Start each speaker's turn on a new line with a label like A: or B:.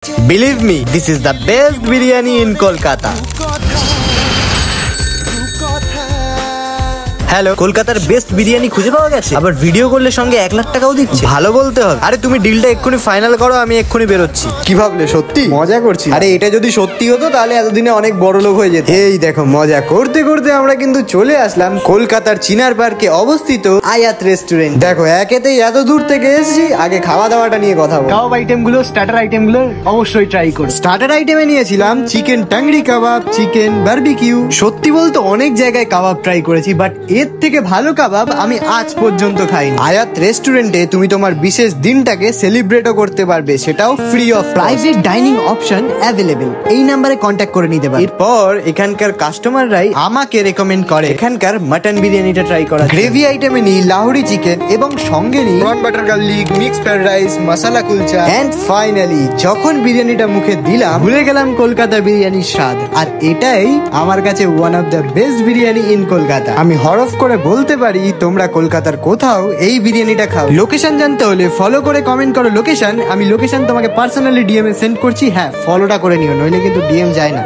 A: Believe me, this is the best biryani in Kolkata. Hello, কলকাতার best biryani খুঁজে পাওয়া গেছে, আবার ভিডিও করলে সঙ্গে 1 লাখ টাকাও দিচ্ছে। ভালো বলতে হবে। আরে তুমি ডিলটা এক্ষুনি ফাইনাল করো, আমি এক্ষুনি বেরোচ্ছি। কি ভাবলে? সত্যি মজা করছি? আরে এটা যদি সত্যি হতো তাহলে এতদিনে অনেক বড় লোক হয়ে যেত। এই দেখো, মজা করতে করতে আমরা কিন্তু চলে আসলাম কলকাতার চিনার পার্কে অবস্থিত আয়াত রেস্টুরেন্ট। দেখো একেতেই এত দূর থেকে এসেছি, আগে খাওয়া দাওয়াটা নিয়ে কথা বল।
B: কাবাব আইটেম গুলো, স্টার্টার আইটেম গুলো অবশ্যই ট্রাই করো।
A: স্টার্টার আইটেমে নিয়েছিলাম চিকেন টাংরি কাবাব, চিকেন বারবিকিউ। সত্যি বলতে অনেক জায়গায় কাবাব ট্রাই করেছি, বাট এর থেকে ভালো কাবাব আমি আজ পর্যন্ত খাইনি। আয়াত রেস্টুরেন্টে তুমি তোমার বিশেষ দিনটাকে সেলিব্রেটও করতে পারবে, সেটাও free of. Private dining option available, এই নাম্বারে কন্ট্যাক্ট করে নিতে পারো। এরপর এখানকার কাস্টমাররাই আমাকে রেকমেন্ড করে এখানকার মাটন বিরিয়ানিটা ট্রাই করা। গ্রেভি আইটেমে নিই লাহোরি চিকেন এবং সঙ্গে নিই prawn butter garlic, mix fried rice, masala kulcha. And finally যখন বিরিয়ানিটা মুখে দিলাম, ভুলে গেলাম কলকাতা বিরিয়ানির স্বাদ। আর এটাই আমার কাছে one of the best biryani in Kolkata. আমি হরফ করে বলতে পারি তোমরা কলকাতার কোথাও এই বিরিয়ানিটা খাও। লোকেশন জানতে হলে ফলো করে কমেন্ট করো লোকেশন, আমি লোকেশন তোমাকে পার্সোনালি ডিএম এ সেন্ড করছি। হ্যাঁ, ফলোটা করে নিও, নইলে কিন্তু ডিএম যায় না।